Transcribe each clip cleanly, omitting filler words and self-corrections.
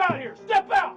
out here! Step out!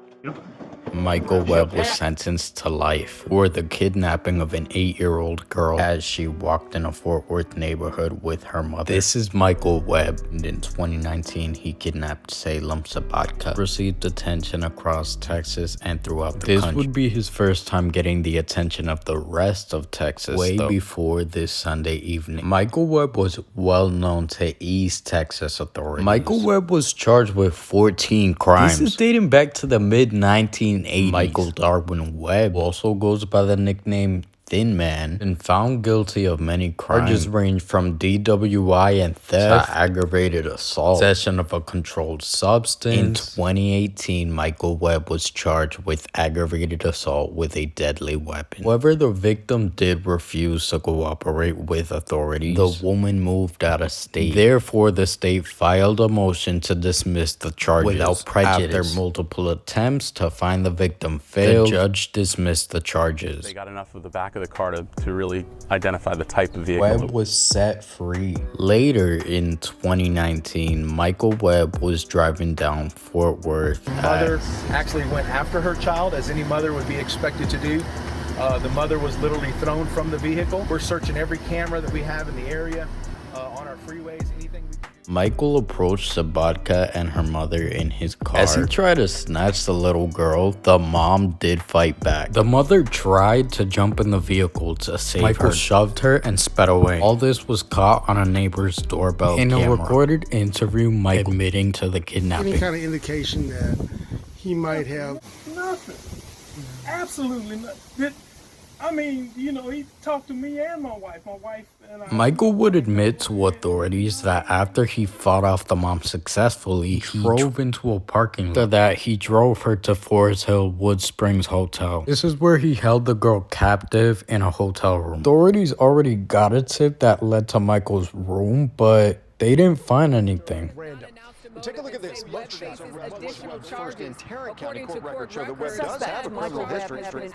Michael Webb was sentenced to life for the kidnapping of an 8-year-old girl as she walked in a Fort Worth neighborhood with her mother. This is Michael Webb, and in 2019 he kidnapped Salem Sabatka, received attention across Texas and throughout the country. This would be his first time getting the attention of the rest of Texas way before this Sunday evening. Michael Webb was well known to East Texas authorities. Michael Webb was charged with 14 crimes. This is dating back to the mid-1980s. Michael Darwin Webb also goes by the nickname Thin Man and found guilty of many crimes. Charges range from DWI and theft to aggravated assault, possession of a controlled substance. In 2018, Michael Webb was charged with aggravated assault with a deadly weapon. However, the victim did refuse to cooperate with authorities. The woman moved out of state. Therefore, the state filed a motion to dismiss the charges without prejudice. After multiple attempts to find the victim failed, the judge dismissed the charges. They got enough of the back of the car to really identify the type of vehicle. Webb was set free. Later in 2019, Michael Webb was driving down Fort Worth. The mother actually went after her child, as any mother would be expected to do. The mother was literally thrown from the vehicle. We're searching every camera that we have in the area, on our freeways, anything we can do. Michael approached Sabatka and her mother in his car. As he tried to snatch the little girl, the mom did fight back. The mother tried to jump in the vehicle to save her. Michael shoved her and sped away. All this was caught on a neighbor's doorbell camera. In a recorded interview, Mike admitting to the kidnapping. Any kind of indication that he might have? Nothing. Absolutely nothing. I mean, you know, he talked to me and my wife. My wife and I. Michael would admit to authorities that after he fought off the mom successfully, he drove into a parking lot. After that, he drove her to Forest Hill Wood Springs Hotel. This is where he held the girl captive in a hotel room. Authorities already got a tip that led to Michael's room, but they didn't find anything. Take a look at this. First in Tarrant County court records show that Webb does have a criminal history.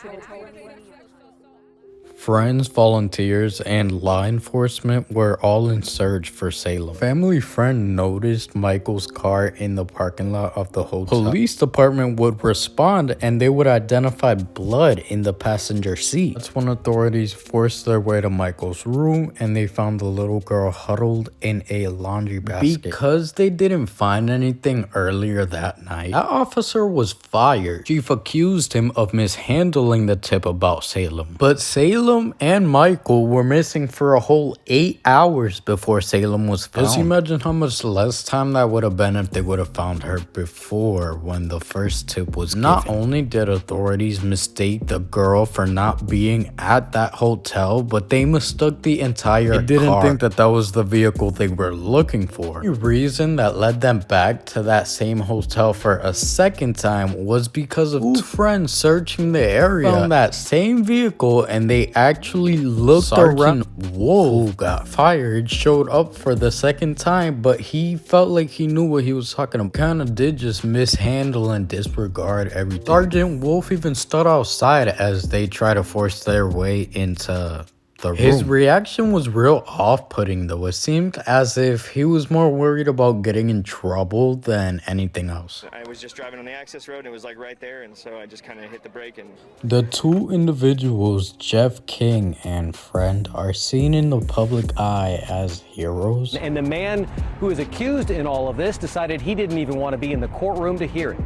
Friends, volunteers, and law enforcement were all in search for Salem. Family friend noticed Michael's car in the parking lot of the hotel. Police department would respond and they would identify blood in the passenger seat. That's when authorities forced their way to Michael's room and they found the little girl huddled in a laundry basket. Because they didn't find anything earlier that night, that officer was fired. Chief accused him of mishandling the tip about Salem. But Salem and Michael were missing for a whole 8 hours before Salem was found. Just imagine how much less time that would have been if they would have found her before when the first tip was given. Not only did authorities mistake the girl for not being at that hotel, but they mistook the entire car. They didn't think that that was the vehicle they were looking for. The reason that led them back to that same hotel for a second time was because of two friends searching the area found that same vehicle and they actually looked around. Wolf, who got fired, showed up for the second time, but he felt like he knew what he was talking about. Kinda did just mishandle and disregard everything. Sergeant Wolf even stood outside as they try to force their way into the room. His reaction was real off-putting though. It seemed as if he was more worried about getting in trouble than anything else. I was just driving on the access road and it was like right there, and so I just kind of hit the brake. And the two individuals, Jeff King and friend, are seen in the public eye as heroes. And the man who is accused in all of this decided he didn't even want to be in the courtroom to hear it.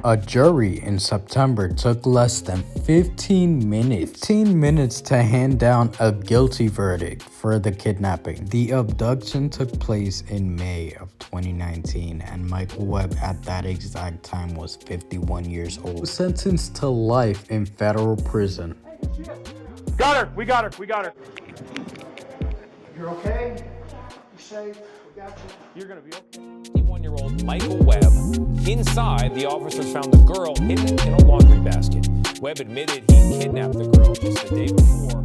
A jury in September took less than 15 minutes to hand down a guilty verdict for the kidnapping. The abduction took place in May of 2019, and Michael Webb at that exact time was 51 years old. Sentenced to life in federal prison. Got her! We got her! We got her! You're okay? You're safe? We got you. You're gonna be okay. 51-year-old Michael Webb. Inside, the officers found the girl hidden in a laundry basket. Webb admitted he kidnapped the girl just the day before.